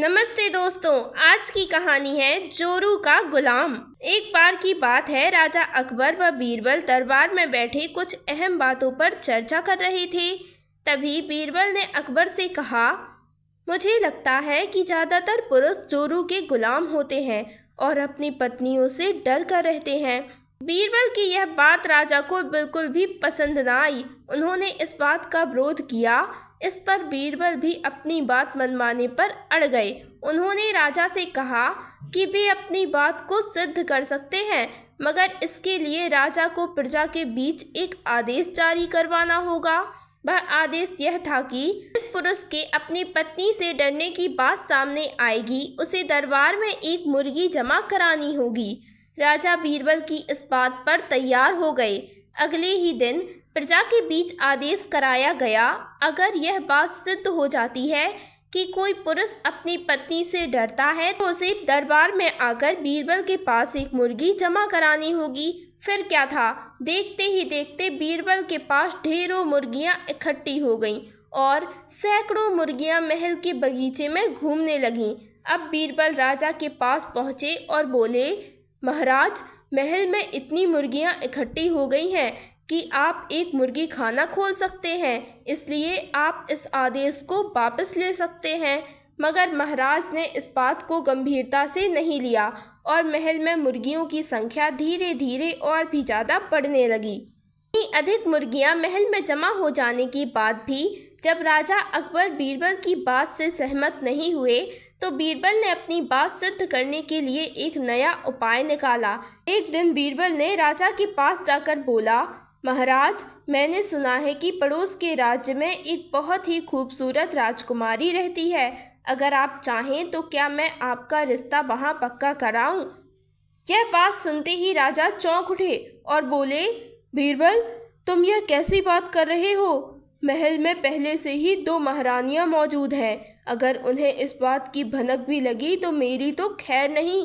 नमस्ते दोस्तों, आज की कहानी है जोरू का गुलाम। एक बार की बात है, राजा अकबर व बीरबल दरबार में बैठे कुछ अहम बातों पर चर्चा कर रहे थे। तभी बीरबल ने अकबर से कहा, मुझे लगता है कि ज़्यादातर पुरुष जोरू के गुलाम होते हैं और अपनी पत्नियों से डर कर रहते हैं। बीरबल की यह बात राजा को बिल्कुल भी पसंद न आई। उन्होंने इस बात का विरोध किया। इस पर बीरबल भी अपनी बात मनवाने पर अड़ गए। उन्होंने राजा से कहा कि वे अपनी बात को सिद्ध कर सकते हैं, मगर इसके लिए राजा को प्रजा के बीच एक आदेश जारी करवाना होगा। वह आदेश यह था कि जिस पुरुष के अपनी पत्नी से डरने की बात सामने आएगी, उसे दरबार में एक मुर्गी जमा करानी होगी। राजा बीरबल की इस बात पर तैयार हो गए। अगले ही दिन प्रजा के बीच आदेश कराया गया। अगर यह बात सिद्ध हो जाती है कि कोई पुरुष अपनी पत्नी से डरता है, तो उसे दरबार में आकर बीरबल के पास एक मुर्गी जमा करानी होगी। फिर क्या था, देखते ही देखते बीरबल के पास ढेरों मुर्गियां इकट्ठी हो गईं और सैकड़ों मुर्गियां महल के बगीचे में घूमने लगीं। अब बीरबल राजा के पास पहुंचे और बोले, महाराज, महल में इतनी मुर्गियां इकट्ठी हो गई हैं कि आप एक मुर्गी खाना खोल सकते हैं, इसलिए आप इस आदेश को वापस ले सकते हैं। मगर महाराज ने इस बात को गंभीरता से नहीं लिया और महल में मुर्गियों की संख्या धीरे धीरे और भी ज़्यादा बढ़ने लगी। इतनी अधिक मुर्गियां महल में जमा हो जाने के बाद भी जब राजा अकबर बीरबल की बात से सहमत नहीं हुए, तो बीरबल ने अपनी बात सिद्ध करने के लिए एक नया उपाय निकाला। एक दिन बीरबल ने राजा के पास जाकर बोला, महाराज, मैंने सुना है कि पड़ोस के राज्य में एक बहुत ही खूबसूरत राजकुमारी रहती है। अगर आप चाहें तो क्या मैं आपका रिश्ता वहां पक्का कराऊं? यह बात सुनते ही राजा चौंक उठे और बोले, बीरबल, तुम यह कैसी बात कर रहे हो? महल में पहले से ही 2 महारानियां मौजूद हैं। अगर उन्हें इस बात की भनक भी लगी तो मेरी तो खैर नहीं।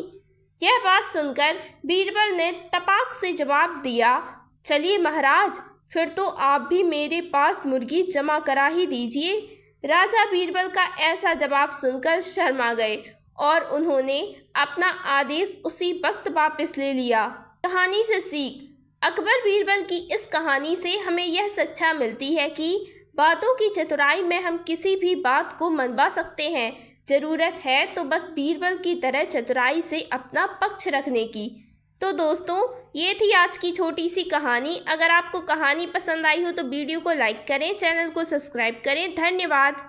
यह बात सुनकर बीरबल ने तपाक से जवाब दिया, चलिए महाराज, फिर तो आप भी मेरे पास मुर्गी जमा करा ही दीजिए। राजा बीरबल का ऐसा जवाब सुनकर शर्मा गए और उन्होंने अपना आदेश उसी वक्त वापस ले लिया। कहानी से सीख। अकबर बीरबल की इस कहानी से हमें यह शिक्षा मिलती है कि बातों की चतुराई में हम किसी भी बात को मनवा सकते हैं। ज़रूरत है तो बस बीरबल की तरह चतुराई से अपना पक्ष रखने की। तो दोस्तों, ये थी आज की छोटी सी कहानी। अगर आपको कहानी पसंद आई हो तो वीडियो को लाइक करें, चैनल को सब्सक्राइब करें। धन्यवाद।